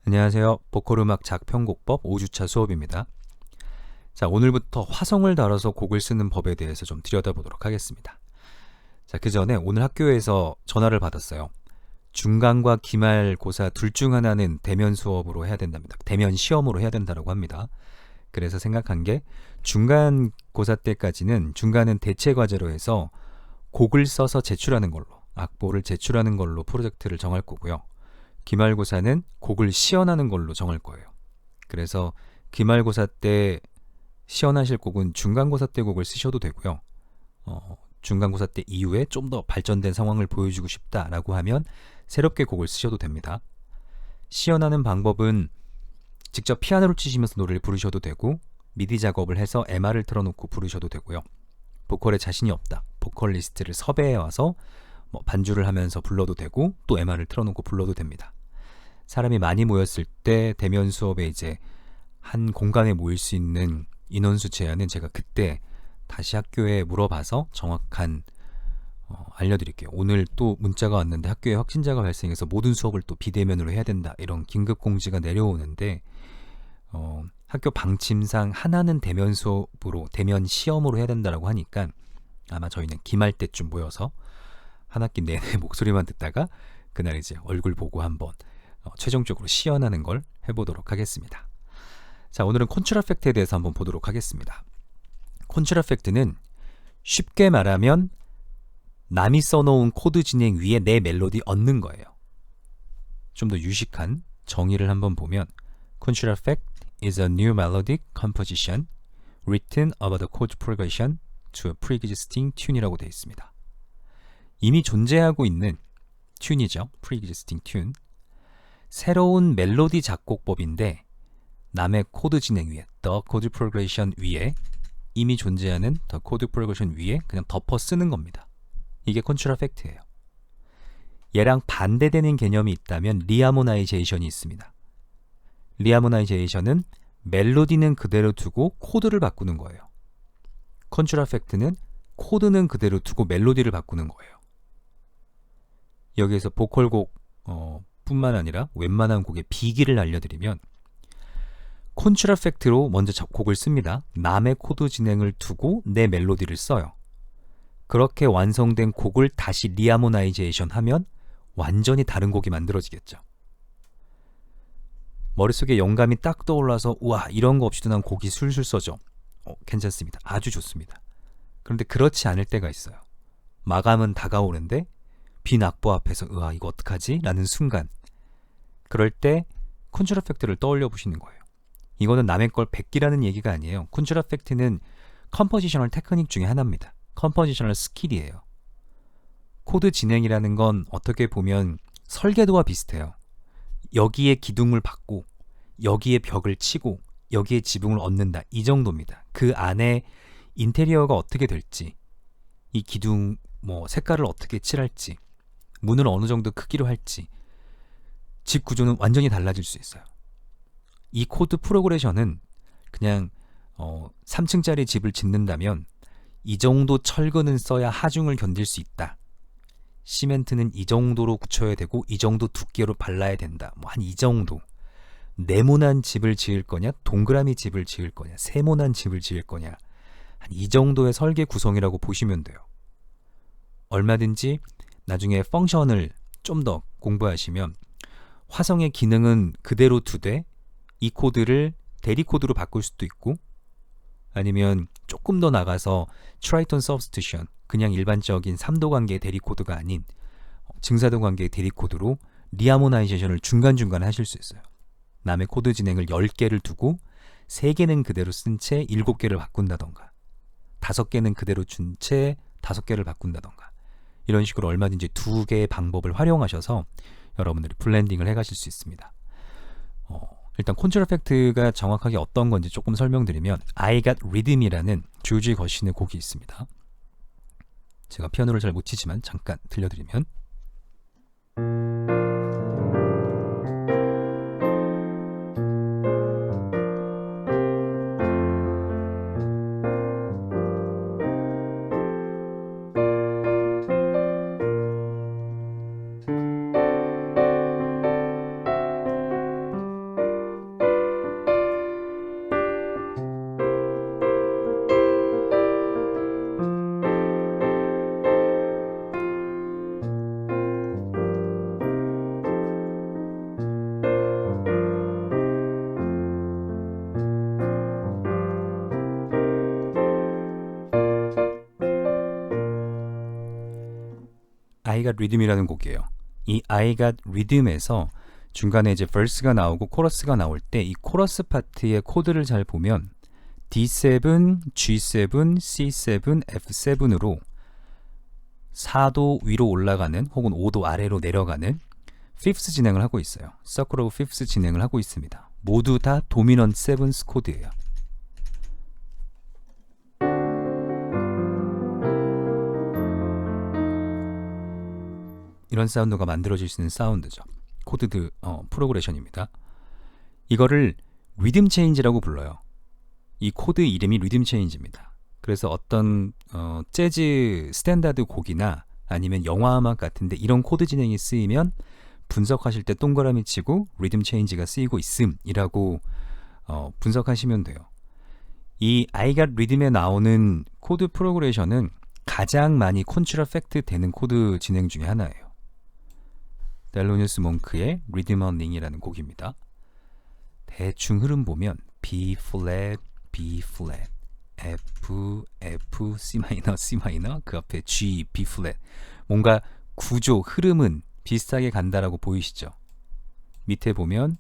안녕하세요. 보컬음악 작편곡법 5주차 수업입니다. 자, 오늘부터 화성을 달아서 곡을 쓰는 법에 대해서 좀 들여다보도록 하겠습니다. 자, 그 전에 오늘 학교에서 전화를 받았어요. 중간과 기말고사 둘 중 하나는 대면 수업으로 해야 된답니다. 대면 시험으로 해야 된다고 합니다. 그래서 생각한 게 중간고사 때까지는 중간은 대체 과제로 해서 곡을 써서 제출하는 걸로, 악보를 제출하는 걸로 프로젝트를 정할 거고요. 기말고사는 곡을 시연하는 걸로 정할 거예요. 그래서 기말고사 때 시연하실 곡은 중간고사 때 곡을 쓰셔도 되고요. 중간고사 때 이후에 좀 더 발전된 상황을 보여주고 싶다라고 하면 새롭게 곡을 쓰셔도 됩니다. 시연하는 방법은 직접 피아노를 치시면서 노래를 부르셔도 되고 미디 작업을 해서 MR을 틀어놓고 부르셔도 되고요. 보컬에 자신이 없다. 보컬리스트를 섭외해 와서 반주를 하면서 불러도 되고 또 MR을 틀어놓고 불러도 됩니다. 사람이 많이 모였을 때 대면 수업에 이제 한 공간에 모일 수 있는 인원수 제한은 제가 그때 다시 학교에 물어봐서 정확한 알려드릴게요. 오늘 또 문자가 왔는데 학교에 확진자가 발생해서 모든 수업을 또 비대면으로 해야 된다 이런 긴급 공지가 내려오는데 학교 방침상 하나는 대면 수업으로 대면 시험으로 해야 된다고 하니까 아마 저희는 기말 때쯤 모여서 한 학기 내내 목소리만 듣다가 그날 이제 얼굴 보고 한번 최종적으로 시연하는 걸 해보도록 하겠습니다. 자, 오늘은 콘트라 팩트에 대해서 한번 보도록 하겠습니다. 콘트라 팩트는 쉽게 말하면 남이 써놓은 코드 진행 위에 내 멜로디 얹는 거예요. 좀 더 유식한 정의를 한번 보면 콘트라 팩트 is a new melodic composition written over the chord progression to a pre-existing tune이라고 되어 있습니다. 이미 존재하고 있는 튠이죠. pre-existing tune. 새로운 멜로디 작곡법인데 남의 코드 진행 위에 the chord progression 위에 이미 존재하는 the chord progression 위에 그냥 덮어 쓰는 겁니다. 이게 콘트라 팩트예요. 얘랑 반대되는 개념이 있다면 리하모나이제이션이 있습니다. 리하모나이제이션은 멜로디는 그대로 두고 코드를 바꾸는 거예요. 콘트라 팩트는 코드는 그대로 두고 멜로디를 바꾸는 거예요. 여기에서 보컬곡 뿐만 아니라 웬만한 곡의 비기를 알려드리면 콘트라 팩트로 먼저 곡을 씁니다. 남의 코드 진행을 두고 내 멜로디를 써요. 그렇게 완성된 곡을 다시 리하모나이제이션 하면 완전히 다른 곡이 만들어지겠죠. 머릿속에 영감이 딱 떠올라서 우와 이런 거 없이도 난 곡이 술술 써져. 괜찮습니다. 아주 좋습니다. 그런데 그렇지 않을 때가 있어요. 마감은 다가오는데 빈 악보 앞에서 우와 이거 어떡하지? 라는 순간 그럴 때 콘트라 팩트를 떠올려 보시는 거예요. 이거는 남의 걸 베끼라는 얘기가 아니에요. 콘트라 팩트는 컴포지셔널 테크닉 중에 하나입니다. 컴포지셔널 스킬이에요. 코드 진행이라는 건 어떻게 보면 설계도와 비슷해요. 여기에 기둥을 박고 여기에 벽을 치고 여기에 지붕을 얹는다. 이 정도입니다. 그 안에 인테리어가 어떻게 될지 이 기둥 색깔을 어떻게 칠할지 문을 어느 정도 크기로 할지 집 구조는 완전히 달라질 수 있어요. 이 코드 프로그레션은 그냥 3층짜리 집을 짓는다면 이 정도 철근은 써야 하중을 견딜 수 있다. 시멘트는 이 정도로 굳혀야 되고 이 정도 두께로 발라야 된다. 한 이 정도. 네모난 집을 지을 거냐 동그라미 집을 지을 거냐 세모난 집을 지을 거냐 한 이 정도의 설계 구성이라고 보시면 돼요. 얼마든지 나중에 펑션을 좀 더 공부하시면 화성의 기능은 그대로 두되 이 코드를 대리 코드로 바꿀 수도 있고 아니면 조금 더 나가서 트라이톤 서브스티션 그냥 일반적인 3도 관계의 대리 코드가 아닌 증사도 관계의 대리 코드로 리하모나이제이션을 중간중간 하실 수 있어요. 남의 코드 진행을 10개를 두고 3개는 그대로 쓴 채 7개를 바꾼다던가 5개는 그대로 준 채 5개를 바꾼다던가 이런 식으로 얼마든지 2개의 방법을 활용하셔서 여러분들이 블렌딩을 해가실 수 있습니다. 일단 콘트라 팩트가 정확하게 어떤 건지 조금 설명드리면 I Got Rhythm이라는 조지 거신의 곡이 있습니다. 제가 피아노를 잘 못 치지만 잠깐 들려드리면 Got Rhythm이라는 곡이에요. 이 I Got Rhythm에서 중간에 이제 verse가 나오고 코러스가 나올 때 이 코러스 파트의 코드를 잘 보면 D7, G7, C7, F7으로 4도 위로 올라가는 혹은 5도 아래로 내려가는 fifth 진행을 하고 있어요. Circle of Fifths 진행을 하고 있습니다. 모두 다 도미넌트 세븐스 코드예요. 이런 사운드가 만들어질 수 있는 사운드죠. 코드 프로그레션입니다. 이거를 리듬 체인지라고 불러요. 이 코드 이름이 리듬 체인지입니다. 그래서 어떤 재즈 스탠다드 곡이나 아니면 영화 음악 같은데 이런 코드 진행이 쓰이면 분석하실 때 동그라미 치고 리듬 체인지가 쓰이고 있음이라고 분석하시면 돼요. 이 I Got Rhythm에 나오는 코드 프로그레션은 가장 많이 컨트롤 팩트 되는 코드 진행 중에 하나예요. 델로니우스 몽크의 Rhythm on Ring이라는 곡입니다. 대충 흐름 보면 B 플랫, B 플랫, F, F, C 마이너, C 마이너, 그 앞에 G, B 플랫. 뭔가 구조, 흐름은 비슷하게 간다라고 보이시죠? 밑에 보면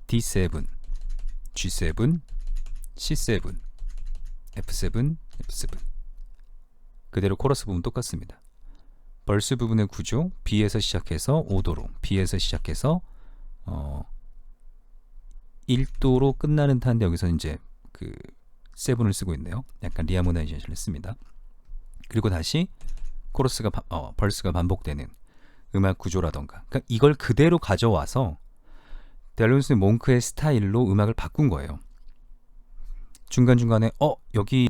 D7, G7, C7, F7, F7. 그대로 코러스 부분 똑같습니다. 벌스 부분의 구조 B에서 시작해서 5도로, B에서 시작해서 1도로 끝나는 탄데 여기서 이제 그 7을 쓰고 있네요. 약간 리하모나이제이션을 씁니다. 그리고 다시 코러스가 벌스가 반복되는 음악 구조라던가, 그러니까 이걸 그대로 가져와서 델로니우스 몽크의 스타일로 음악을 바꾼 거예요. 중간중간에 여기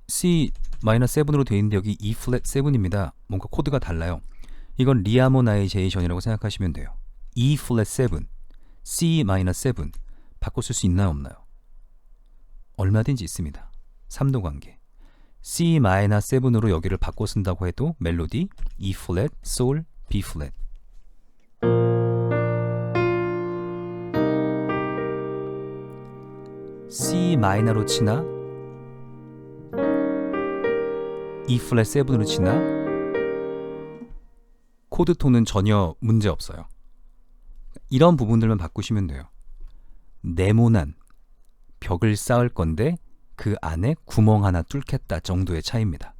C 마이너7으로 되어 있는데 여기 E 플랫 7입니다. 뭔가 코드가 달라요. 이건 리하모나이제이션이라고 생각하시면 돼요. E 플랫 7, C 마이너 7 바꿔 쓸 수 있나요, 없나요? 얼마든지 있습니다. 3도 관계. C 마이너 7으로 여기를 바꿔 쓴다고 해도 멜로디 E 플랫, 솔, B 플랫. C 마이너로 치나 E 플랫 7으로 치나 코드 톤은 전혀 문제 없어요. 이런 부분들만 바꾸시면 돼요. 네모난 벽을 쌓을 건데 그 안에 구멍 하나 뚫겠다 정도의 차이입니다.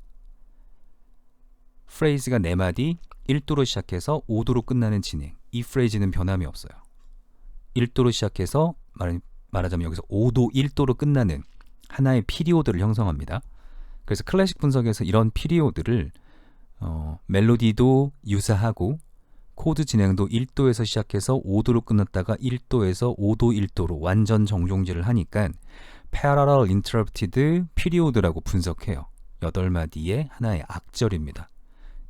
프레이즈가 4마디 1도로 시작해서 5도로 끝나는 진행. 이 프레이즈는 변함이 없어요. 1도로 시작해서 말하자면 여기서 5도 1도로 끝나는 하나의 피리오드를 형성합니다. 그래서 클래식 분석에서 이런 피리오드를 멜로디도 유사하고 코드 진행도 1도에서 시작해서 5도로 끝났다가 1도에서 5도 1도로 완전 정종질을 하니까 Parallel Interrupted Period라고 분석해요. 8마디의 하나의 악절입니다.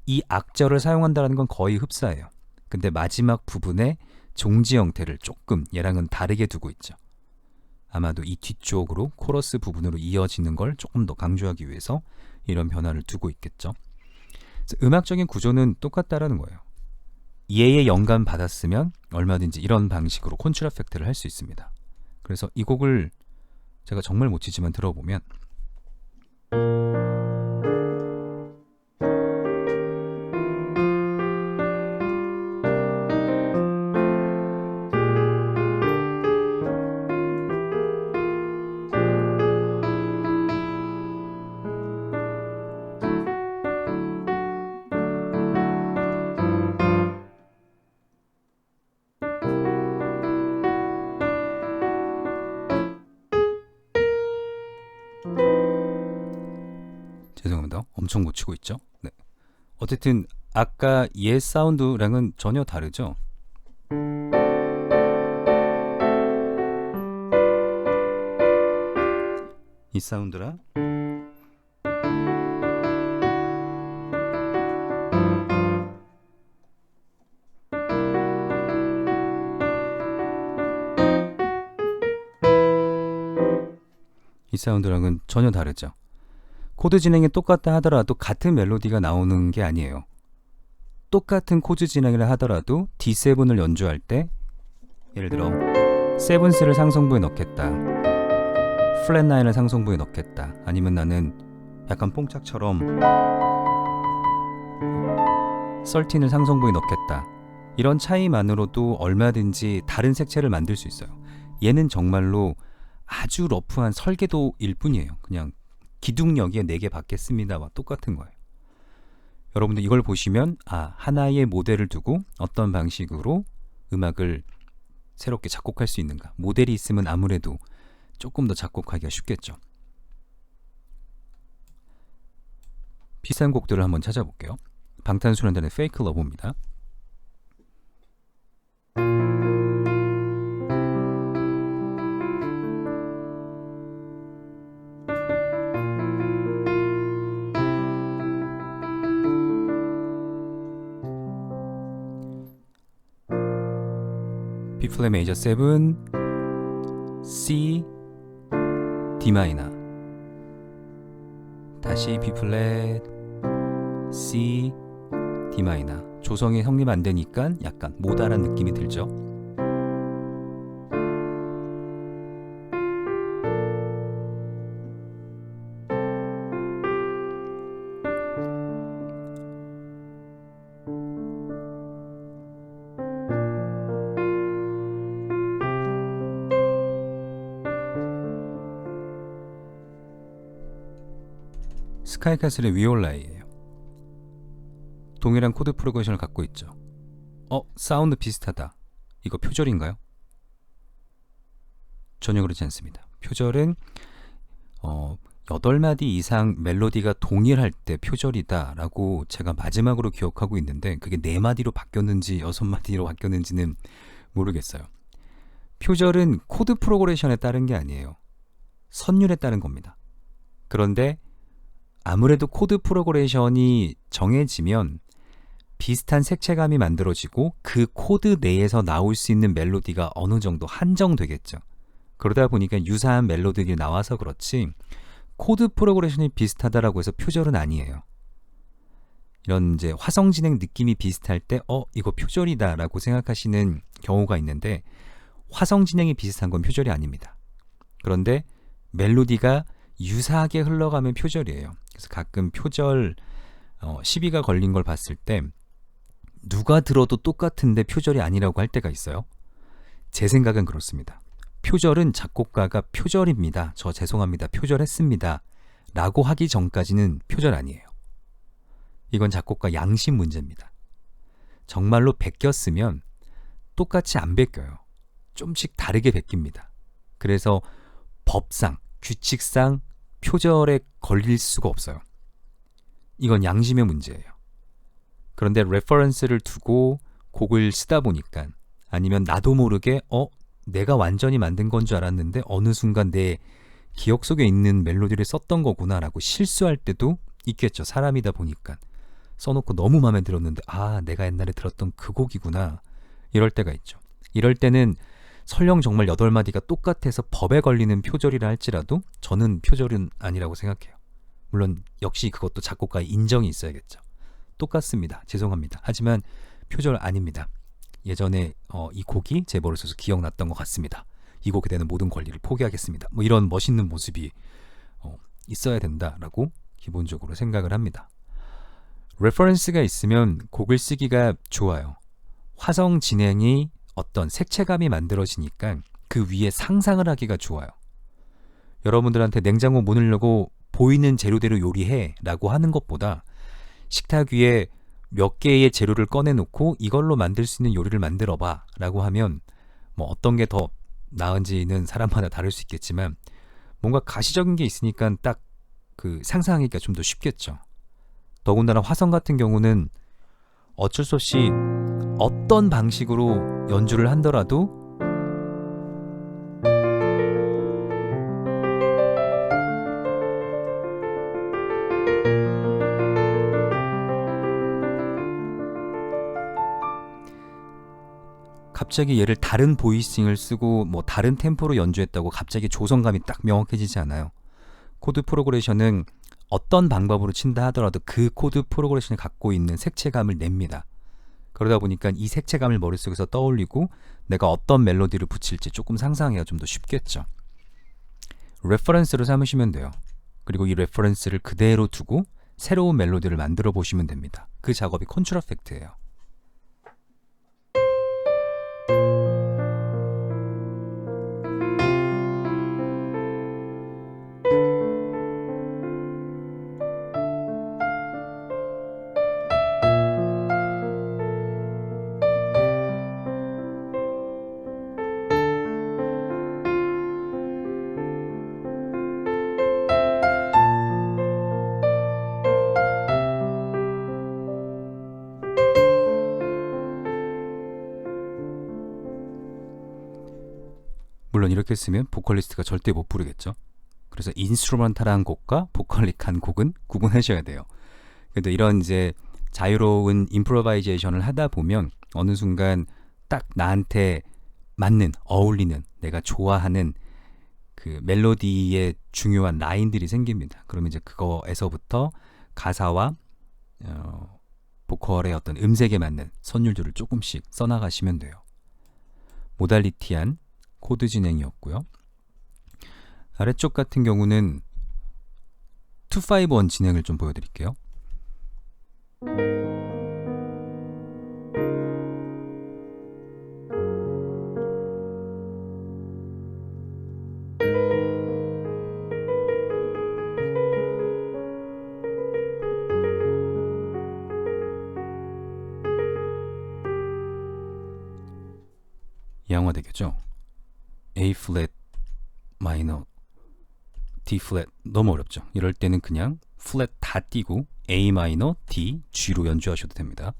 이 악절을 사용한다는 건 거의 흡사해요. 근데 마지막 부분에 종지 형태를 조금 얘랑은 다르게 두고 있죠. 아마도 이 뒤쪽으로 코러스 부분으로 이어지는 걸 조금 더 강조하기 위해서 이런 변화를 두고 있겠죠. 음악적인 구조는 똑같다라는 거예요. 얘의 영감 받았으면 얼마든지 이런 방식으로 컨트롤 팩트를 할 수 있습니다. 그래서 이 곡을 제가 정말 못 치지만 들어보면 죄송합니다. 엄청 못 치고 있죠? 네. 어쨌든 아까 얘 사운드랑은 전혀 다르죠? 이 사운드랑 이 사운드랑은 전혀 다르죠? 코드 진행이 똑같다 하더라도 같은 멜로디가 나오는 게 아니에요. 똑같은 코드 진행을 하더라도 D7을 연주할 때 예를 들어 세븐스를 상성부에 넣겠다, 플랫 9을 상성부에 넣겠다, 아니면 나는 약간 뽕짝처럼 13을 상성부에 넣겠다. 이런 차이만으로도 얼마든지 다른 색채를 만들 수 있어요. 얘는 정말로 아주 러프한 설계도일 뿐이에요. 그냥 기둥 여기에 4개 받겠습니다와 똑같은 거예요. 여러분들 이걸 보시면 하나의 모델을 두고 어떤 방식으로 음악을 새롭게 작곡할 수 있는가. 모델이 있으면 아무래도 조금 더 작곡하기가 쉽겠죠. 비싼 곡들을 한번 찾아볼게요. 방탄소년단의 Fake Love입니다. B 플랫 메이저 7, C, D 마이너. 다시 B 플랫, C, D 마이너. 조성이 성립 안 되니까 약간 모다란 느낌이 들죠. 스카이캐슬의 위올라이예요. 동일한 코드 프로그레션을 갖고 있죠. 사운드 비슷하다. 이거 표절인가요? 전혀 그렇지 않습니다. 표절은 8마디 이상 멜로디가 동일할 때 표절이다 라고 제가 마지막으로 기억하고 있는데 그게 4마디로 바뀌었는지 6마디로 바뀌었는지는 모르겠어요. 표절은 코드 프로그레션에 따른 게 아니에요. 선율에 따른 겁니다. 그런데 아무래도 코드 프로그레션이 정해지면 비슷한 색채감이 만들어지고 그 코드 내에서 나올 수 있는 멜로디가 어느 정도 한정되겠죠. 그러다 보니까 유사한 멜로디들이 나와서 그렇지 코드 프로그레션이 비슷하다라고 해서 표절은 아니에요. 이런 이제 화성 진행 느낌이 비슷할 때 이거 표절이다 라고 생각하시는 경우가 있는데 화성 진행이 비슷한 건 표절이 아닙니다. 그런데 멜로디가 유사하게 흘러가면 표절이에요. 그래서 가끔 표절 시비가 걸린 걸 봤을 때 누가 들어도 똑같은데 표절이 아니라고 할 때가 있어요. 제 생각은 그렇습니다. 표절은 작곡가가 표절입니다. 저 죄송합니다. 표절했습니다. 라고 하기 전까지는 표절 아니에요. 이건 작곡가 양심 문제입니다. 정말로 베꼈으면 똑같이 안 베껴요. 좀씩 다르게 베낍니다. 그래서 법상, 규칙상 표절에 걸릴 수가 없어요. 이건 양심의 문제예요. 그런데 레퍼런스를 두고 곡을 쓰다 보니까 아니면 나도 모르게 내가 완전히 만든 건 줄 알았는데 어느 순간 내 기억 속에 있는 멜로디를 썼던 거구나 라고 실수할 때도 있겠죠. 사람이다 보니까 써놓고 너무 마음에 들었는데 내가 옛날에 들었던 그 곡이구나 이럴 때가 있죠. 이럴 때는 설령 정말 8마디가 똑같아서 법에 걸리는 표절이라 할지라도 저는 표절은 아니라고 생각해요. 물론 역시 그것도 작곡가의 인정이 있어야겠죠. 똑같습니다. 죄송합니다. 하지만 표절 아닙니다. 예전에 이 곡이 제 머릿속에서 기억났던 것 같습니다. 이 곡에 대한 모든 권리를 포기하겠습니다. 뭐 이런 멋있는 모습이 있어야 된다라고 기본적으로 생각을 합니다. 레퍼런스가 있으면 곡을 쓰기가 좋아요. 화성 진행이 어떤 색채감이 만들어지니까 그 위에 상상을 하기가 좋아요. 여러분들한테 냉장고 문을 열고 보이는 재료대로 요리해 라고 하는 것보다 식탁 위에 몇 개의 재료를 꺼내놓고 이걸로 만들 수 있는 요리를 만들어봐 라고 하면 뭐 어떤 게 더 나은지는 사람마다 다를 수 있겠지만 뭔가 가시적인 게 있으니까 딱 그 상상하기가 좀 더 쉽겠죠. 더군다나 화성 같은 경우는 어쩔 수 없이 어떤 방식으로 연주를 한더라도 갑자기 얘를 다른 보이싱을 쓰고 뭐 다른 템포로 연주했다고 갑자기 조성감이 딱 명확해지지 않아요. 코드 프로그레션은 어떤 방법으로 친다 하더라도 그 코드 프로그레션이 갖고 있는 색채감을 냅니다. 그러다 보니까 이 색채감을 머릿속에서 떠올리고 내가 어떤 멜로디를 붙일지 조금 상상하기가 좀 더 쉽겠죠. 레퍼런스로 삼으시면 돼요. 그리고 이 레퍼런스를 그대로 두고 새로운 멜로디를 만들어 보시면 됩니다. 그 작업이 컨트라 팩트예요. 물론 이렇게 쓰면 보컬리스트가 절대 못 부르겠죠. 그래서 인스트루먼탈한 곡과 보컬릭한 곡은 구분하셔야 돼요. 그래도 이런 이제 자유로운 임프로바이제이션을 하다 보면 어느 순간 딱 나한테 맞는, 어울리는, 내가 좋아하는 그 멜로디의 중요한 라인들이 생깁니다. 그러면 이제 그거에서부터 가사와 보컬의 어떤 음색에 맞는 선율들을 조금씩 써나가시면 돼요. 모달리티한 코드 진행이었고요. 아래쪽 같은 경우는 251 진행을 좀 보여드릴게요. 양화대교죠. A 플랫 마이너 D 플랫 너무 어렵죠. 이럴 때는 그냥 플랫 다 띄고 A 마이너 D G로 연주하셔도 됩니다.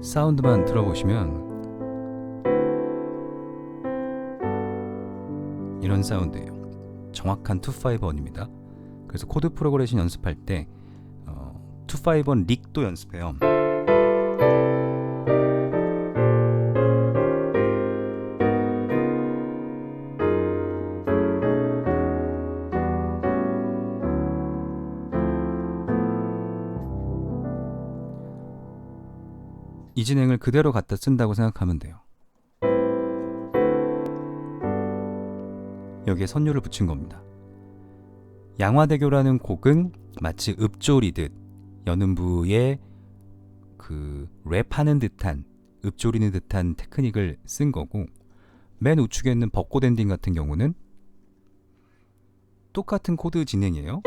사운드만 들어보시면 이런 사운드예요. 정확한 251입니다. 그래서 코드 프로그레션 연습할 때 251 릭도 연습해요. 이 진행을 그대로 갖다 쓴다고 생각하면 돼요. 여기에 선율을 붙인 겁니다. 양화대교라는 곡은 마치 읍조리듯 연음부에 그 랩하는 듯한, 읍조리는 듯한 테크닉을 쓴 거고, 맨 우측에 있는 벚꽃 엔딩 같은 경우는 똑같은 코드 진행이에요.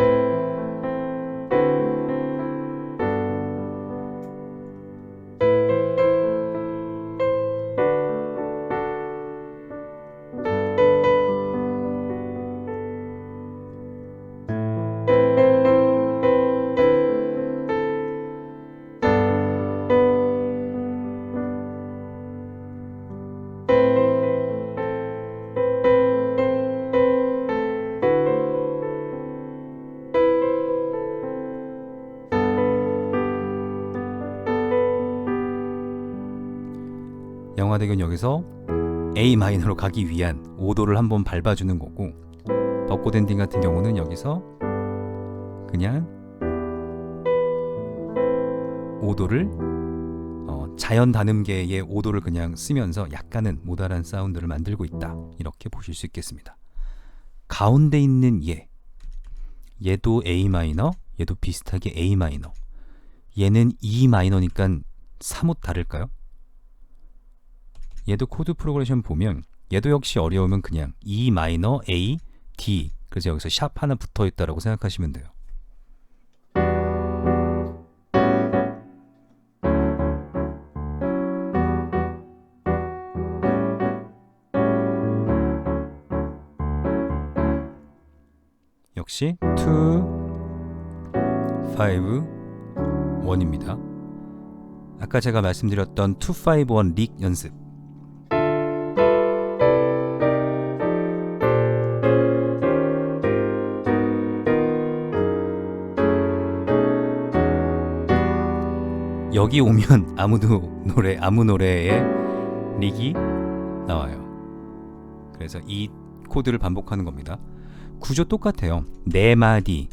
양화대교는 여기서 A 마이너로 가기 위한 5도를 한번 밟아주는 거고, 벚꽃 엔딩 같은 경우는 여기서 그냥 5도를 자연 단음계의 5도를 그냥 쓰면서 약간은 모달한 사운드를 만들고 있다, 이렇게 보실 수 있겠습니다. 가운데 있는 얘도 A 마이너, 얘도 비슷하게 A 마이너, 얘는 E 마이너니까 사뭇 다를까요? 얘도 코드 프로그레션 보면 얘도 역시 어려우면 그냥 E 마이너 A D, 그래서 여기서 샵 하나 붙어 있다라고 생각하시면 돼요. 역시 2, 5, 1입니다. 아까 제가 말씀드렸던 251 릭 연습, 여기 오면 아무 노래에 릭이 나와요. 그래서 이 코드를 반복하는 겁니다. 구조 똑같아요. 4마디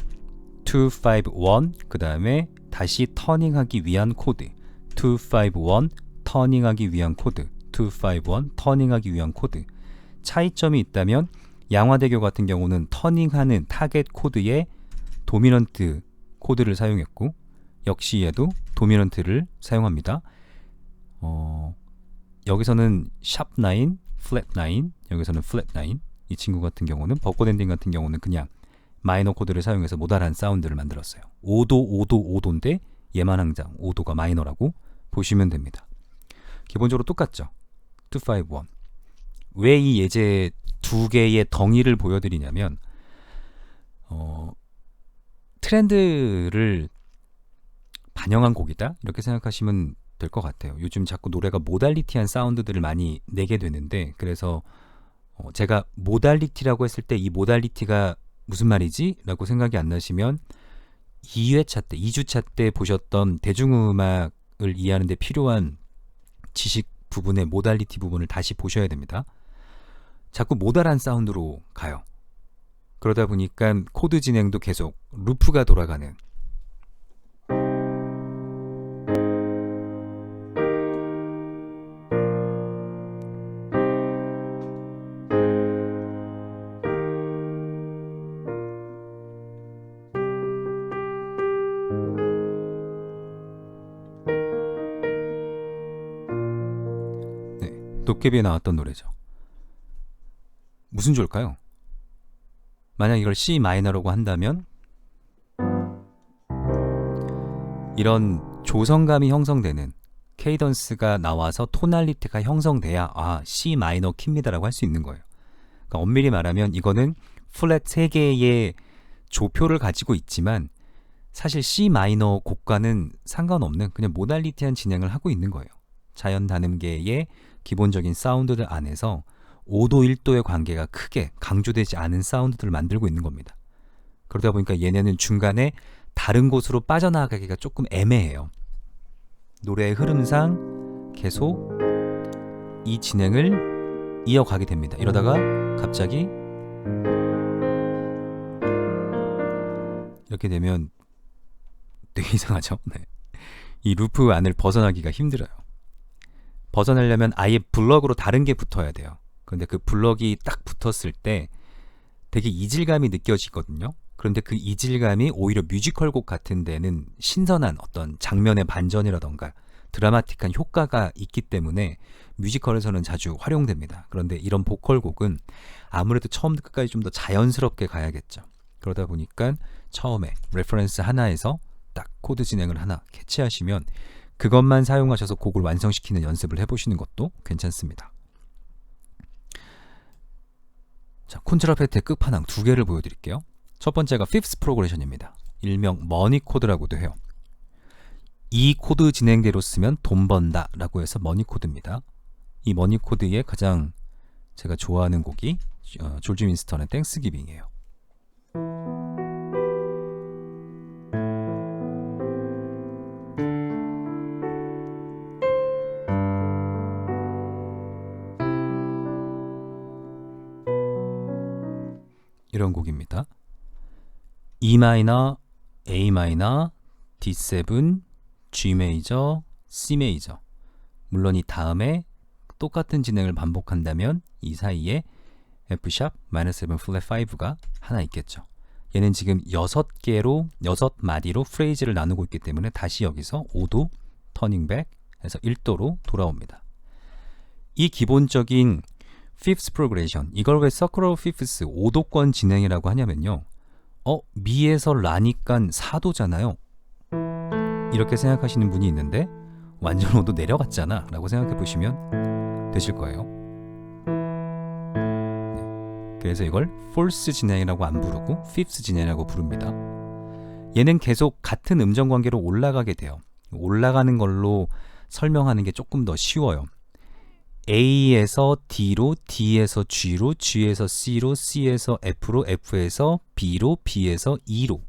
251 그 다음에 다시 터닝하기 위한 코드 251 터닝하기 위한 코드 251 터닝하기 위한 코드. 차이점이 있다면 양화대교 같은 경우는 터닝하는 타겟 코드에 도미넌트 코드를 사용했고 역시 얘도 도미넌트를 사용합니다. 여기서는 샵9, 플랫9, 여기서는 플랫9. 이 친구 같은 경우는 벚꽃 엔딩 같은 경우는 그냥 마이너 코드를 사용해서 모달한 사운드를 만들었어요. 5도, 5도, 5도인데 얘만 항상 5도가 마이너라고 보시면 됩니다. 기본적으로 똑같죠. 251. 왜 이 예제 두 개의 덩이를 보여드리냐면 트렌드를 반영한 곡이다 이렇게 생각하시면 될 것 같아요. 요즘 자꾸 노래가 모달리티한 사운드들을 많이 내게 되는데 그래서 제가 모달리티라고 했을 때 이 모달리티가 무슨 말이지? 라고 생각이 안 나시면 2회차 때, 2주차 때 보셨던 대중음악을 이해하는 데 필요한 지식 부분의 모달리티 부분을 다시 보셔야 됩니다. 자꾸 모달한 사운드로 가요. 그러다 보니까 코드 진행도 계속 루프가 돌아가는 도깨비에 나왔던 노래죠. 무슨 좋을까요? 만약 이걸 C 마이너라고 한다면 이런 조성감이 형성되는 케이던스가 나와서 토날리티가 형성돼야 C 마이너 키입니다라고 할 수 있는 거예요. 그러니까 엄밀히 말하면 이거는 플랫 3개의 조표를 가지고 있지만 사실 C 마이너 곡과는 상관없는 그냥 모달리티한 진행을 하고 있는 거예요. 자연 단음계의 기본적인 사운드들 안에서 5도 1도의 관계가 크게 강조되지 않은 사운드들을 만들고 있는 겁니다. 그러다 보니까 얘네는 중간에 다른 곳으로 빠져나가기가 조금 애매해요. 노래의 흐름상 계속 이 진행을 이어가게 됩니다. 이러다가 갑자기 이렇게 되면 되게 이상하죠? 네. 이 루프 안을 벗어나기가 힘들어요. 벗어나려면 아예 블럭으로 다른 게 붙어야 돼요. 그런데 그 블럭이 딱 붙었을 때 되게 이질감이 느껴지거든요. 그런데 그 이질감이 오히려 뮤지컬 곡 같은 데는 신선한 어떤 장면의 반전이라던가 드라마틱한 효과가 있기 때문에 뮤지컬에서는 자주 활용됩니다. 그런데 이런 보컬 곡은 아무래도 처음부터 끝까지 좀 더 자연스럽게 가야겠죠. 그러다 보니까 처음에 레퍼런스 하나에서 딱 코드 진행을 하나 캐치하시면 그것만 사용하셔서 곡을 완성시키는 연습을 해보시는 것도 괜찮습니다. 자, 콘트라페트의 끝판왕 두 개를 보여드릴게요. 첫 번째가 피프스 프로그레션입니다. 일명 머니 코드라고도 해요. 이 코드 진행대로 쓰면 돈 번다 라고 해서 머니 코드입니다. 이 머니 코드의 가장 제가 좋아하는 곡이 조지 윈스턴의 땡스기빙이에요. 이런 곡입니다. E 마이너, A 마이너, D7, G 메이저, C 메이저. 물론 이 다음에 똑같은 진행을 반복한다면 이 사이에 F 샵 -7 플랫 5가 하나 있겠죠. 얘는 지금 6개로 6마디로 프레이즈를 나누고 있기 때문에 다시 여기서 5도 터닝백 해서 1도로 돌아옵니다. 이 기본적인 fifth progression, 이걸 왜 circle of fifths 5도권 진행이라고 하냐면요. 미에서 라니까 4도잖아요. 이렇게 생각하시는 분이 있는데 완전 5도 내려갔잖아 라고 생각해 보시면 되실 거예요. 네. 그래서 이걸 fourth 진행이라고 안 부르고 fifth 진행이라고 부릅니다. 얘는 계속 같은 음정 관계로 올라가게 돼요. 올라가는 걸로 설명하는 게 조금 더 쉬워요. A에서 D로, D에서 G로, G에서 C로, C에서 F로, F에서 B로, B에서 E로.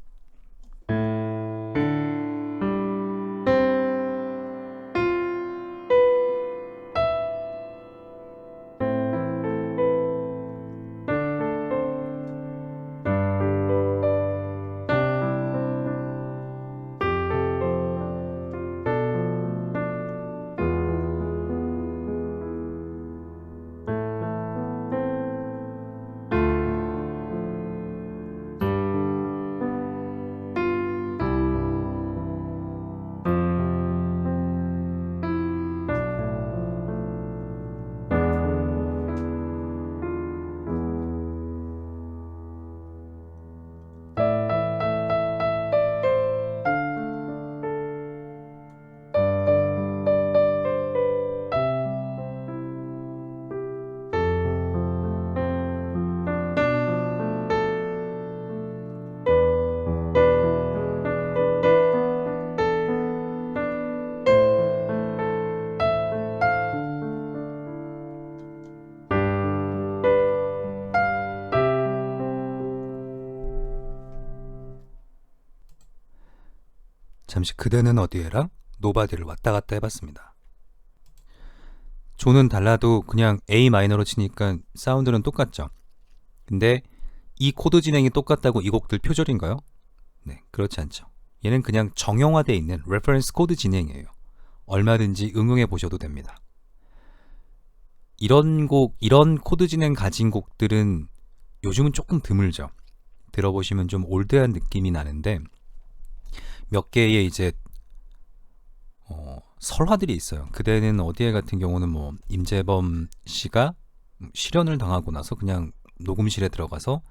잠시 그대는 어디에랑 노바디를 왔다 갔다 해봤습니다. 조는 달라도 그냥 A 마이너로 치니까 사운드는 똑같죠. 근데 이 코드 진행이 똑같다고 이 곡들 표절인가요? 네, 그렇지 않죠. 얘는 그냥 정형화되어 있는 레퍼런스 코드 진행이에요. 얼마든지 응용해 보셔도 됩니다. 이런 코드 진행 가진 곡들은 요즘은 조금 드물죠. 들어보시면 좀 올드한 느낌이 나는데 몇 개의 이제 설화들이 있어요. 그대는 어디에 같은 경우는 뭐 임재범 씨가 실연을 당하고 나서 그냥 녹음실에 들어가서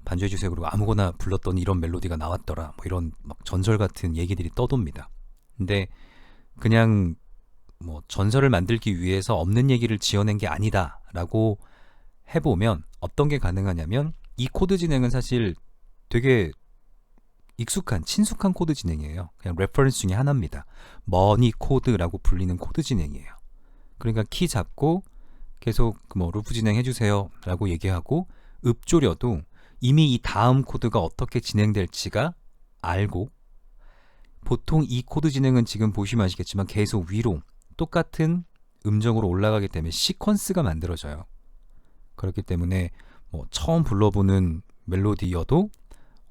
반주해주세요 그리고 아무거나 불렀더니 이런 멜로디가 나왔더라 뭐 이런 막 전설 같은 얘기들이 떠돕니다. 근데 그냥 뭐 전설을 만들기 위해서 없는 얘기를 지어낸 게 아니다 라고 해보면 어떤 게 가능하냐면 이 코드 진행은 사실 되게 익숙한 친숙한 코드 진행이에요. 그냥 레퍼런스 중에 하나입니다. 머니 코드라고 불리는 코드 진행이에요. 그러니까 키 잡고 계속 뭐 루프 진행해주세요 라고 얘기하고 읍조려도 이미 이 다음 코드가 어떻게 진행될지가 알고 보통 이 코드 진행은 지금 보시면 아시겠지만 계속 위로 똑같은 음정으로 올라가기 때문에 시퀀스가 만들어져요. 그렇기 때문에 뭐 처음 불러보는 멜로디여도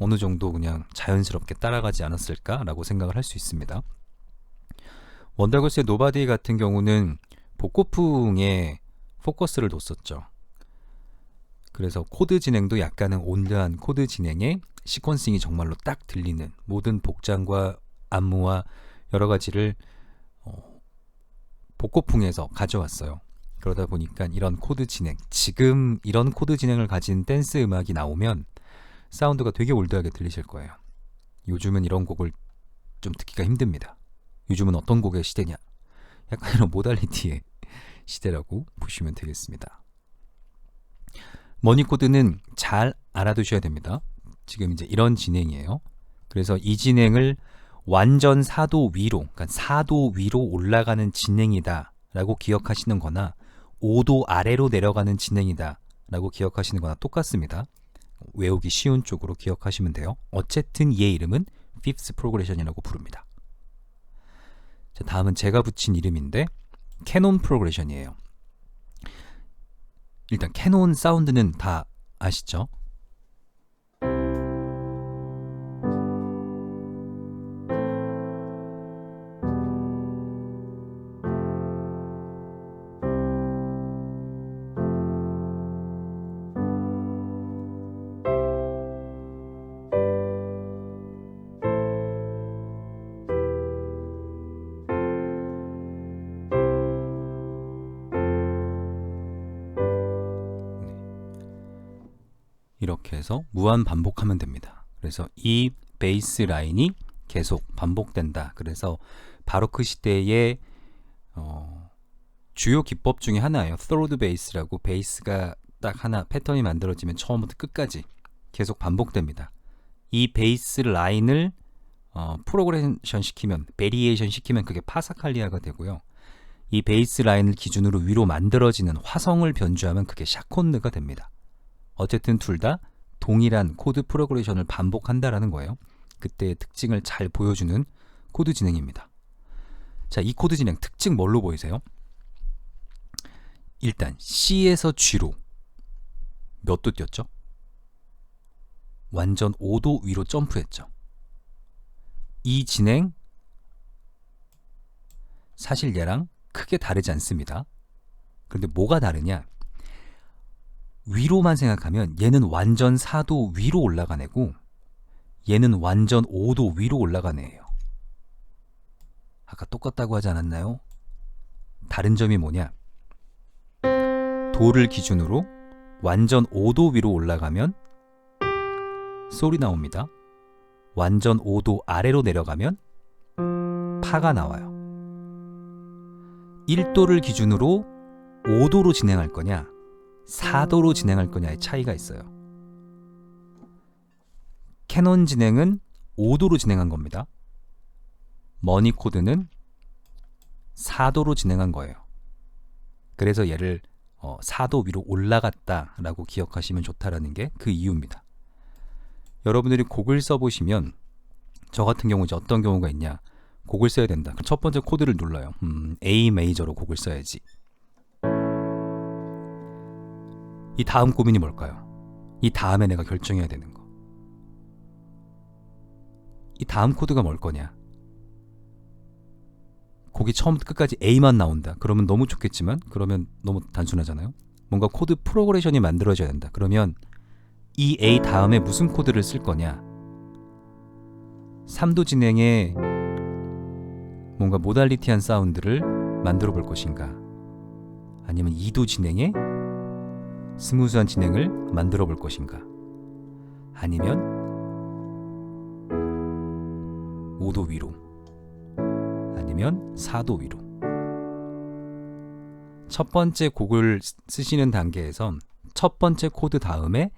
어느 정도 그냥 자연스럽게 따라가지 않았을까라고 생각을 할 수 있습니다. 원더걸스의 노바디 같은 경우는 복고풍에 포커스를 뒀었죠. 그래서 코드 진행도 약간은 온드한 코드 진행에 시퀀싱이 정말로 딱 들리는 모든 복장과 안무와 여러 가지를 복고풍에서 가져왔어요. 그러다 보니까 이런 코드 진행, 지금 이런 코드 진행을 가진 댄스 음악이 나오면 사운드가 되게 올드하게 들리실 거예요. 요즘은 이런 곡을 좀 듣기가 힘듭니다. 요즘은 어떤 곡의 시대냐? 약간 이런 모달리티의 시대라고 보시면 되겠습니다. 머니코드는 잘 알아두셔야 됩니다. 지금 이제 이런 진행이에요. 그래서 이 진행을 완전 4도 위로, 그러니까 4도 위로 올라가는 진행이다 라고 기억하시는 거나 5도 아래로 내려가는 진행이다 라고 기억하시는 거나 똑같습니다. 외우기 쉬운 쪽으로 기억하시면 돼요. 어쨌든 얘 이름은 Fifth Progression이라고 부릅니다. 자, 다음은 제가 붙인 이름인데 캐논 프로그레션이에요. 일단 캐논 사운드는 다 아시죠? 이렇게 해서 무한 반복하면 됩니다. 그래서 이 베이스 라인이 계속 반복된다. 그래서 바로크 시대의 주요 기법 중에 하나예요. third bass라고 베이스가 딱 하나 패턴이 만들어지면 처음부터 끝까지 계속 반복됩니다. 이 베이스 라인을 프로그레션 시키면, 베리에이션 시키면 그게 파사칼리아가 되고요. 이 베이스 라인을 기준으로 위로 만들어지는 화성을 변주하면 그게 샤콘느가 됩니다. 어쨌든 둘 다 동일한 코드 프로그레션을 반복한다라는 거예요. 그때의 특징을 잘 보여주는 코드 진행입니다. 자, 이 코드 진행 특징 뭘로 보이세요? 일단 C에서 G로 몇 도 뛰었죠? 완전 5도 위로 점프했죠. 이 진행 사실 얘랑 크게 다르지 않습니다. 그런데 뭐가 다르냐? 위로만 생각하면 얘는 완전 4도 위로 올라간 애고 얘는 완전 5도 위로 올라간 애예요. 아까 똑같다고 하지 않았나요? 다른 점이 뭐냐? 도를 기준으로 완전 5도 위로 올라가면 솔이 나옵니다. 완전 5도 아래로 내려가면 파가 나와요. 1도를 기준으로 5도로 진행할 거냐 4도로 진행할 거냐의 차이가 있어요. 캐논 진행은 5도로 진행한 겁니다. 머니 코드는 4도로 진행한 거예요. 그래서 얘를 4도 위로 올라갔다라고 기억하시면 좋다라는 게 그 이유입니다. 여러분들이 곡을 써보시면 저 같은 경우 이제 어떤 경우가 있냐, 곡을 써야 된다. 그럼 첫 번째 코드를 눌러요. A 메이저로 곡을 써야지. 이 다음 고민이 뭘까요? 이 다음에 내가 결정해야 되는 거. 이 다음 코드가 뭘 거냐? 곡이 처음부터 끝까지 A만 나온다. 그러면 너무 좋겠지만 그러면 너무 단순하잖아요. 뭔가 코드 프로그레션이 만들어져야 된다. 그러면 이 A 다음에 무슨 코드를 쓸 거냐? 3도 진행에 뭔가 모달리티한 사운드를 만들어 볼 것인가? 아니면 2도 진행에 스무스한 진행을 만들어 볼 것인가? 아니면 5도 위로, 아니면 4도 위로. 첫 번째 곡을 쓰시는 단계에선 첫 번째 코드 다음에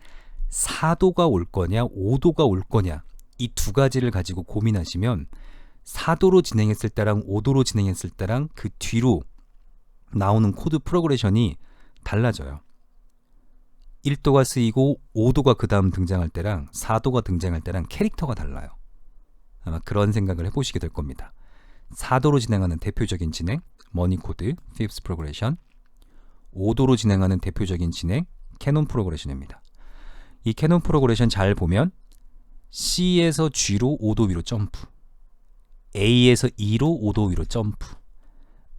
4도가 올 거냐 5도가 올 거냐, 이 두 가지를 가지고 고민하시면 4도로 진행했을 때랑 5도로 진행했을 때랑 그 뒤로 나오는 코드 프로그레션이 달라져요. 1도가 쓰이고 5도가 그 다음 등장할 때랑 4도가 등장할 때랑 캐릭터가 달라요. 아마 그런 생각을 해보시게 될 겁니다. 4도로 진행하는 대표적인 진행, 머니 코드, fifth progression. 5도로 진행하는 대표적인 진행, 캐논 프로그레션입니다. 이 캐논 프로그레션 잘 보면 C에서 G로 5도 위로 점프, A에서 E로 5도 위로 점프,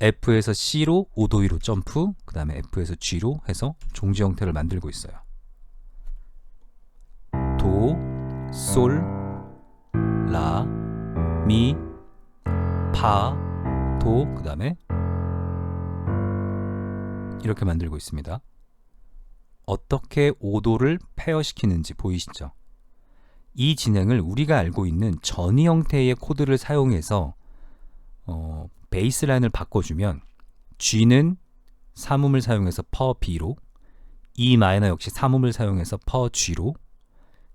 F에서 C로 5도 위로 점프, 그 다음에 F에서 G로 해서 종지 형태를 만들고 있어요. 도, 솔, 라, 미, 파, 도, 그 다음에 이렇게 만들고 있습니다. 어떻게 5도를 페어시키는지 보이시죠? 이 진행을 우리가 알고 있는 전위 형태의 코드를 사용해서 베이스라인을 바꿔주면 G는 삼음을 사용해서 퍼 B로, E 마이너 역시 삼음을 사용해서 퍼 G로,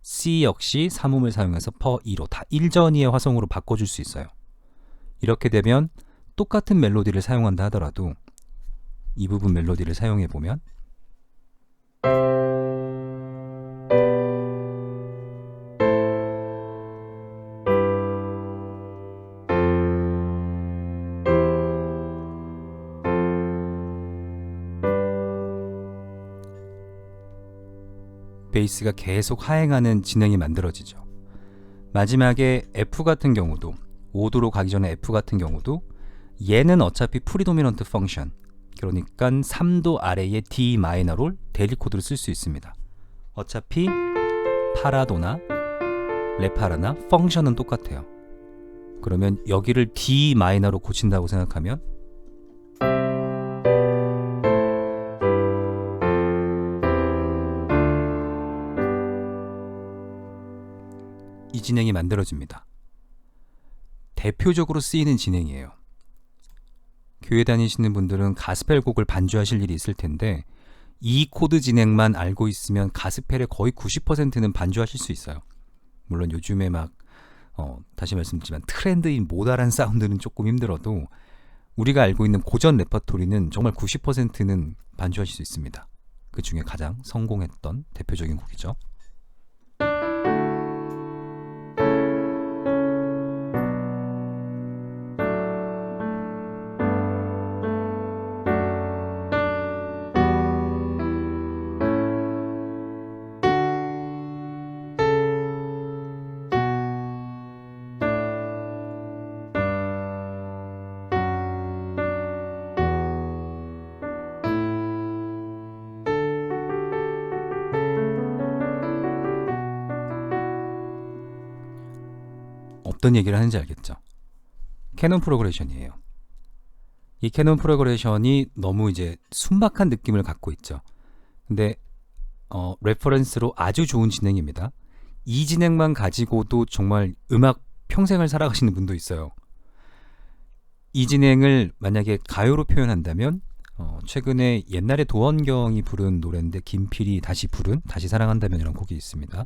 C 역시 삼음을 사용해서 퍼 E로 다 일전위의 화성으로 바꿔줄 수 있어요. 이렇게 되면 똑같은 멜로디를 사용한다 하더라도 이 부분 멜로디를 사용해보면 베이스가 계속 하행하는 진행이 만들어지죠. 마지막에 F 같은 경우도 5도로 가기 전에 F 같은 경우도 얘는 어차피 프리도미넌트 펑션, 그러니까 3도 아래의 D 마이너로 대리 코드를 쓸 수 있습니다. 어차피 파라도나 레파라나 펑션은 똑같아요. 그러면 여기를 D 마이너로 고친다고 생각하면 이 진행이 만들어집니다. 대표적으로 쓰이는 진행이에요. 교회 다니시는 분들은 가스펠 곡을 반주하실 일이 있을 텐데 이 코드 진행만 알고 있으면 가스펠의 거의 90%는 반주하실 수 있어요. 물론 요즘에 막 다시 말씀드리지만 트렌드인 모달한 사운드는 조금 힘들어도 우리가 알고 있는 고전 레퍼토리는 정말 90%는 반주하실 수 있습니다. 그 중에 가장 성공했던 대표적인 곡이죠. 어떤 얘기를 하는지 알겠죠? 캐논 프로그레션이에요. 이 캐논 프로그레션이 너무 이제 순박한 느낌을 갖고 있죠. 근데 레퍼런스로 아주 좋은 진행입니다. 이 진행만 가지고도 정말 음악 평생을 살아가시는 분도 있어요. 이 진행을 만약에 가요로 표현한다면 최근에 옛날에 도원경이 부른 노래인데 김필이 다시 부른 다시 사랑한다면 이런 곡이 있습니다.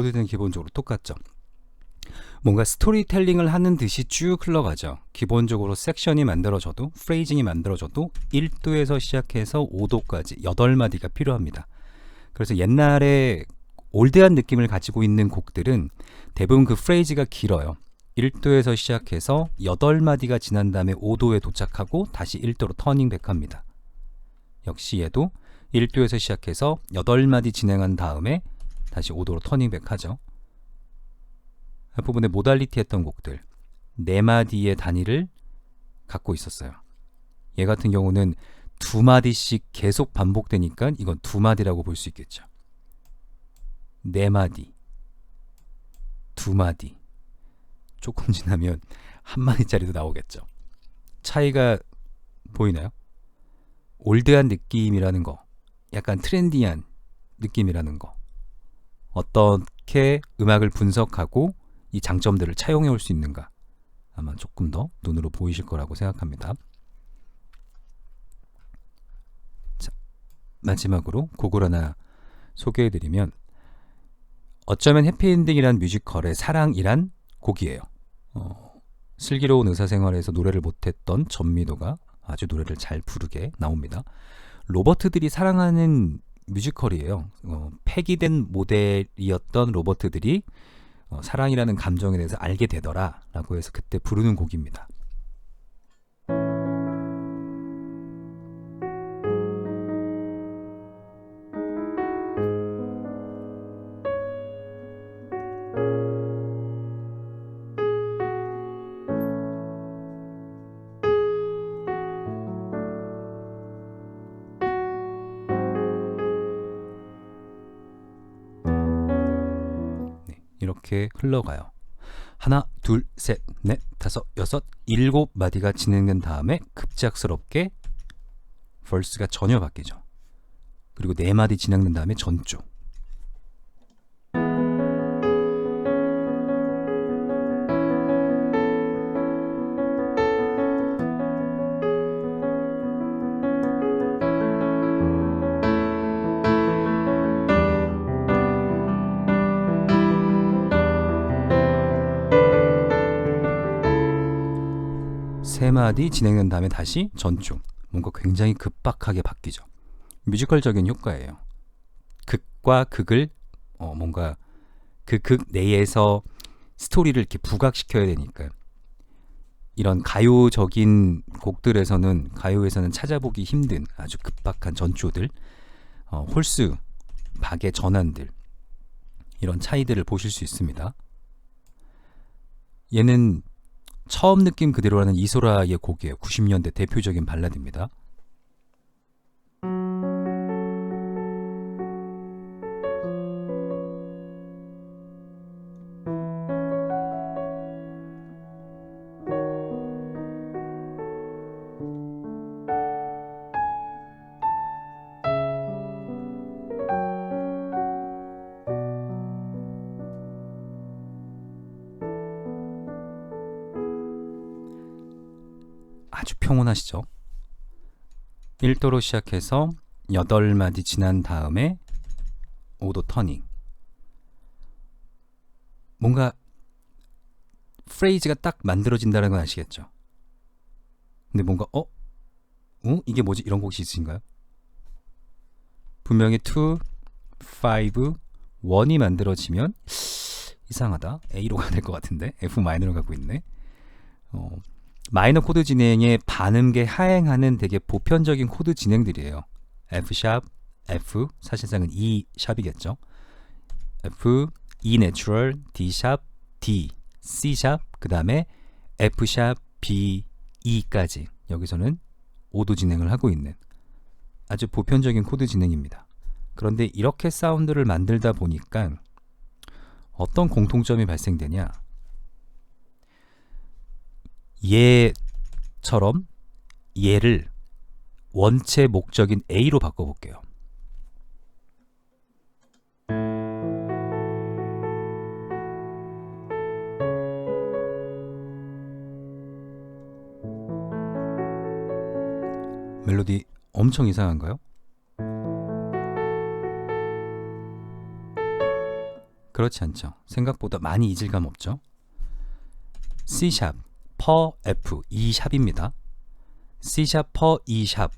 코드는 기본적으로 똑같죠. 뭔가 스토리텔링을 하는 듯이 쭉 흘러가죠. 기본적으로 섹션이 만들어져도, 프레이징이 만들어져도 1도에서 시작해서 5도까지 8마디가 필요합니다. 그래서 옛날에 올드한 느낌을 가지고 있는 곡들은 대부분 그 프레이즈가 길어요. 1도에서 시작해서 8마디가 지난 다음에 5도에 도착하고 다시 1도로 터닝백합니다. 역시 얘도 1도에서 시작해서 8마디 진행한 다음에 다시 5도로 터닝백하죠. 앞부분에 모달리티 했던 곡들 4마디의 단위를 갖고 있었어요. 얘 같은 경우는 2마디씩 계속 반복되니까 이건 2마디라고 볼 수 있겠죠. 4마디 2마디 조금 지나면 1마디짜리도 나오겠죠. 차이가 보이나요? 올드한 느낌이라는 거, 약간 트렌디한 느낌이라는 거, 어떻게 음악을 분석하고 이 장점들을 차용해 올 수 있는가, 아마 조금 더 눈으로 보이실 거라고 생각합니다. 자, 마지막으로 곡을 하나 소개해드리면 어쩌면 해피엔딩이란 뮤지컬의 사랑이란 곡이에요. 슬기로운 의사생활에서 노래를 못했던 전미도가 아주 노래를 잘 부르게 나옵니다. 로버트들이 사랑하는 뮤지컬이에요. 폐기된 모델이었던 로버트들이 사랑이라는 감정에 대해서 알게 되더라 라고 해서 그때 부르는 곡입니다. 이렇게 흘러가요. 하나, 둘, 셋, 넷, 다섯, 여섯, 7마디가 진행된 다음에 급작스럽게 벌스가 전혀 바뀌죠. 그리고 4마디 진행된 다음에 전조. 세 마디 진행된 다음에 다시 전조. 뭔가 굉장히 급박하게 바뀌죠. 뮤지컬적인 효과예요. 극과 극을 뭔가 그 극 내에서 스토리를 이렇게 부각시켜야 되니까 이런 가요적인 곡들에서는 가요에서는 찾아보기 힘든 아주 급박한 전조들, 홀수, 박의 전환들, 이런 차이들을 보실 수 있습니다. 얘는 처음 느낌 그대로라는 이소라의 곡이에요. 90년대 대표적인 발라드입니다. 아주 평온하시죠? 1도로 시작해서 8마디 지난 다음에 5도 터닝. 뭔가 프레이즈가 딱 만들어진다는 건 아시겠죠? 근데 뭔가 이게 뭐지? 이런 곡이 있으신가요? 분명히 2, 5, 1이 만들어지면 이상하다. A로 가야 될 것 같은데 F 마이너로 가고 있네. 마이너 코드 진행에 반음계 하행하는 되게 보편적인 코드 진행들이에요. F 샵, F, 사실상은 E 샵이겠죠. F, E 내추럴, D 샵, D, C 샵, 그 다음에 F 샵, B, E까지 여기서는 5도 진행을 하고 있는 아주 보편적인 코드 진행입니다. 그런데 이렇게 사운드를 만들다 보니까 어떤 공통점이 발생되냐? 얘처럼 얘를 원체 목적인 A로 바꿔볼게요. 멜로디 엄청 이상한가요? 그렇지 않죠. 생각보다 많이 이질감 없죠. C샵, per F, E 샵입니다. C샵, per E 샵.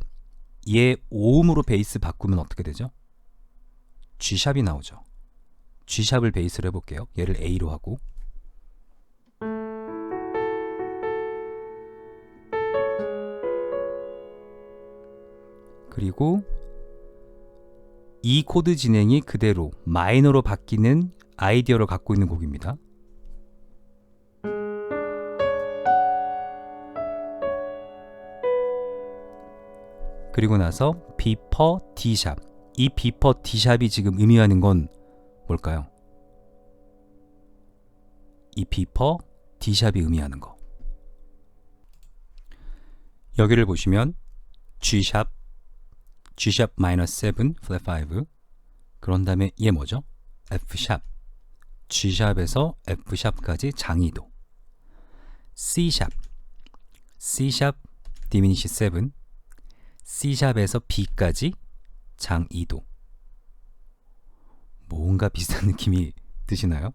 얘 오음으로 베이스 바꾸면 어떻게 되죠? G샵이 나오죠. G샵을 베이스로 해볼게요. 얘를 A로 하고, 그리고 이 코드 진행이 그대로 마이너로 바뀌는 아이디어를 갖고 있는 곡입니다. 그리고 나서 B per D샵. 이 B per D샵이 지금 의미하는 건 뭘까요? 이 B per D샵이 의미하는 거. 여기를 보시면 G샵, G샵 -7, flat 5. 그런 다음에 얘 뭐죠? F샵. G샵에서 F샵까지 장이도. C샵, C샵 diminish 7. C샵에서 B까지 장 2도. 뭔가 비슷한 느낌이 드시나요?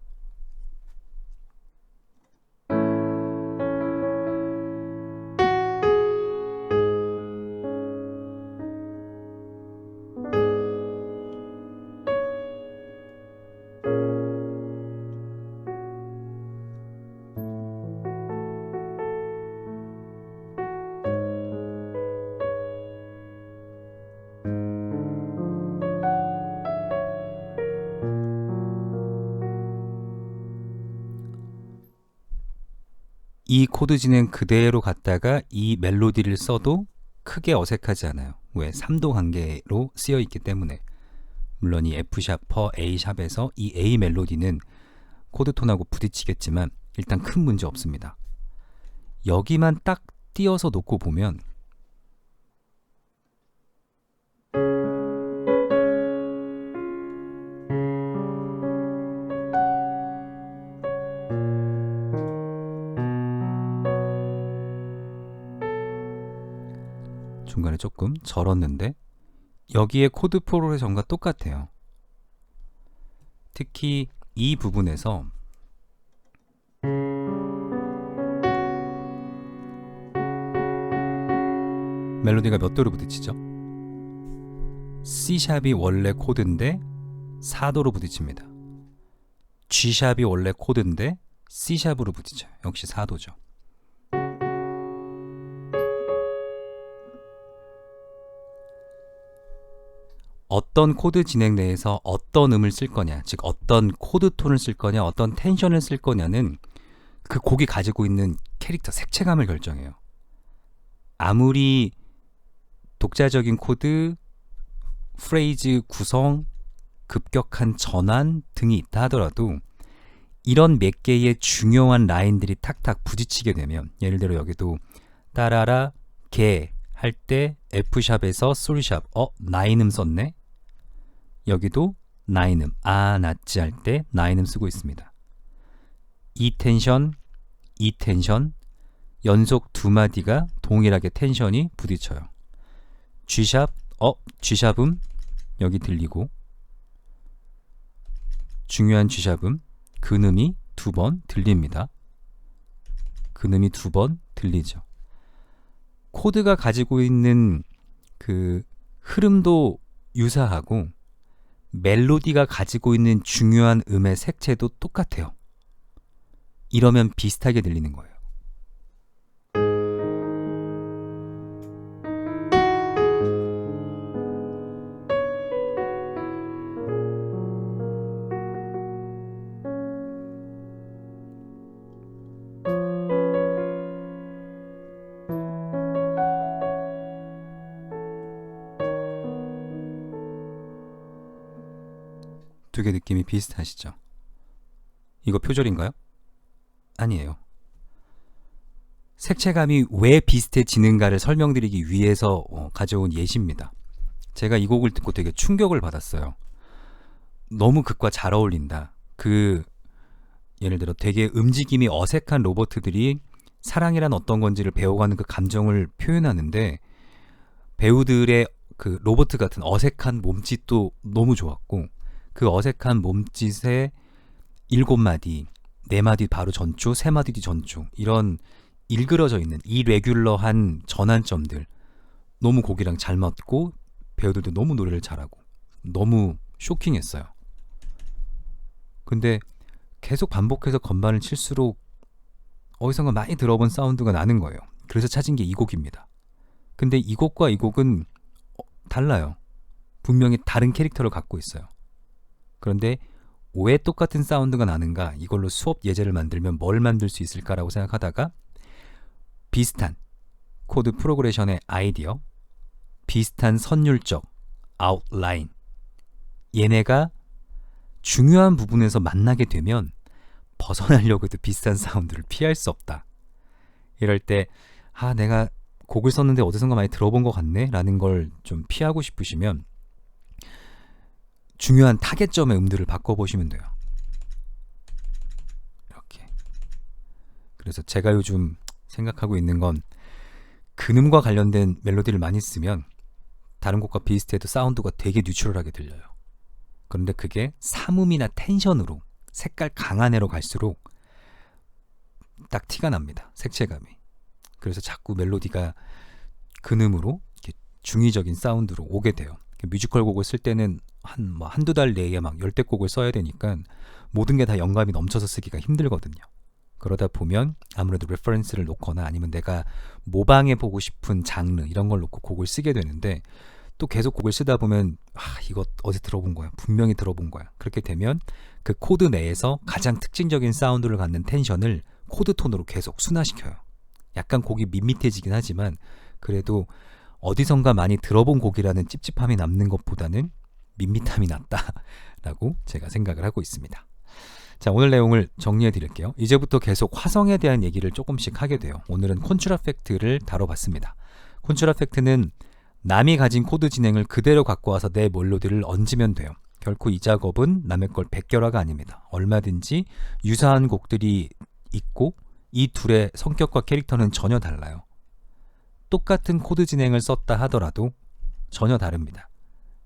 이 코드 진행 그대로 갔다가 이 멜로디를 써도 크게 어색하지 않아요. 왜? 3도 관계로 쓰여 있기 때문에. 물론 이 F샵 per A샵에서 이 A 멜로디는 코드톤하고 부딪히겠지만 일단 큰 문제 없습니다. 여기만 딱 띄어서 놓고 보면 중간에 조금 절었는데 여기에 코드 프로그레션과 똑같아요. 특히 이 부분에서 멜로디가 몇 도로 부딪히죠? C샵이 원래 코드인데 4도로 부딪힙니다. G샵이 원래 코드인데 C샵으로 부딪혀요. 역시 4도죠. 어떤 코드 진행 내에서 어떤 음을 쓸 거냐, 즉 어떤 코드 톤을 쓸 거냐, 어떤 텐션을 쓸 거냐는 그 곡이 가지고 있는 캐릭터, 색채감을 결정해요. 아무리 독자적인 코드, 프레이즈 구성, 급격한 전환 등이 있다 하더라도 이런 몇 개의 중요한 라인들이 탁탁 부딪히게 되면, 예를 들어 여기도 따라라 개 할 때 F샵에서 솔샵, 9음 썼네. 여기도 9음, 낫지 할 때 9음 쓰고 있습니다. 이 텐션, 이 텐션, 연속 두 마디가 동일하게 텐션이 부딪혀요. G샵, G샵음 여기 들리고, 중요한 G샵음, 근음이 2번 들립니다. 근음이 2번 들리죠. 코드가 가지고 있는 그 흐름도 유사하고 멜로디가 가지고 있는 중요한 음의 색채도 똑같아요. 이러면 비슷하게 들리는 거예요. 두 개 느낌이 비슷하시죠? 이거 표절인가요? 아니에요. 색채감이 왜 비슷해지는가를 설명드리기 위해서 가져온 예시입니다. 제가 이 곡을 듣고 되게 충격을 받았어요. 너무 극과 잘 어울린다. 예를 들어 되게 움직임이 어색한 로봇들이 사랑이란 어떤 건지를 배워가는 그 감정을 표현하는데, 배우들의 그 로봇 같은 어색한 몸짓도 너무 좋았고, 그 어색한 몸짓에 7마디, 4마디 바로 전조, 3마디 뒤 전조, 이런 일그러져 있는 이레귤러한 전환점들, 너무 곡이랑 잘 맞고 배우들도 너무 노래를 잘하고 너무 쇼킹했어요. 근데 계속 반복해서 건반을 칠수록 어디선가 많이 들어본 사운드가 나는 거예요. 그래서 찾은 게 이 곡입니다. 근데 이 곡과 이 곡은 달라요. 분명히 다른 캐릭터를 갖고 있어요. 그런데 왜 똑같은 사운드가 나는가, 이걸로 수업 예제를 만들면 뭘 만들 수 있을까라고 생각하다가 비슷한 코드 프로그레션의 아이디어, 비슷한 선율적 아웃라인, 얘네가 중요한 부분에서 만나게 되면 벗어나려고 해도 비슷한 사운드를 피할 수 없다. 이럴 때 내가 곡을 썼는데 어디선가 많이 들어본 것 같네 라는 걸 좀 피하고 싶으시면 중요한 타겟점의 음들을 바꿔보시면 돼요. 이렇게. 그래서 제가 요즘 생각하고 있는 건 근음과 관련된 멜로디를 많이 쓰면 다른 곡과 비슷해도 사운드가 되게 뉴트럴하게 들려요. 그런데 그게 삼음이나 텐션으로 색깔 강한 애로 갈수록 딱 티가 납니다. 색채감이. 그래서 자꾸 멜로디가 근음으로 이렇게 중의적인 사운드로 오게 돼요. 뮤지컬 곡을 쓸 때는 한두 달 내에 막 10대 곡을 써야 되니까 모든 게 다 영감이 넘쳐서 쓰기가 힘들거든요. 그러다 보면 아무래도 레퍼런스를 놓거나 아니면 내가 모방해보고 싶은 장르 이런 걸 놓고 곡을 쓰게 되는데, 또 계속 곡을 쓰다 보면 이거 어디 들어본 거야, 분명히 들어본 거야. 그렇게 되면 그 코드 내에서 가장 특징적인 사운드를 갖는 텐션을 코드 톤으로 계속 순화시켜요. 약간 곡이 밋밋해지긴 하지만 그래도 어디선가 많이 들어본 곡이라는 찝찝함이 남는 것보다는 밋밋함이 낫다라고 제가 생각을 하고 있습니다. 자, 오늘 내용을 정리해 드릴게요. 이제부터 계속 화성에 대한 얘기를 조금씩 하게 돼요. 오늘은 콘츄라 팩트를 다뤄봤습니다. 콘츄라 팩트는 남이 가진 코드 진행을 그대로 갖고 와서 내 멜로디를 얹으면 돼요. 결코 이 작업은 남의 걸 베껴라가 아닙니다. 얼마든지 유사한 곡들이 있고 이 둘의 성격과 캐릭터는 전혀 달라요. 똑같은 코드 진행을 썼다 하더라도 전혀 다릅니다.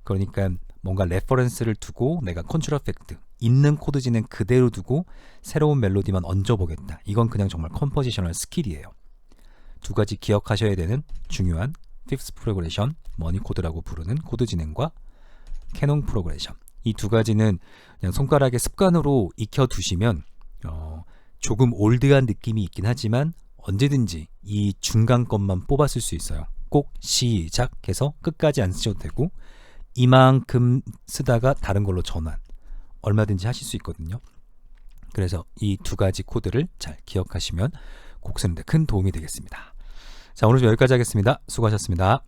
그러니까 뭔가 레퍼런스를 두고 내가 콘츄라 팩트, 있는 코드 진행 그대로 두고 새로운 멜로디만 얹어보겠다. 이건 그냥 정말 컴포지셔널 스킬이에요. 두 가지 기억하셔야 되는 중요한 픽스 프로그레션, 머니 코드라고 부르는 코드 진행과 캐논 프로그레션, 이 두 가지는 그냥 손가락에 습관으로 익혀두시면 조금 올드한 느낌이 있긴 하지만 언제든지 이 중간 것만 뽑았을 수 있어요. 꼭 시작해서 끝까지 안 쓰셔도 되고 이만큼 쓰다가 다른 걸로 전환 얼마든지 하실 수 있거든요. 그래서 이 두 가지 코드를 잘 기억하시면 곡 쓰는 데 큰 도움이 되겠습니다. 자, 오늘 좀 여기까지 하겠습니다. 수고하셨습니다.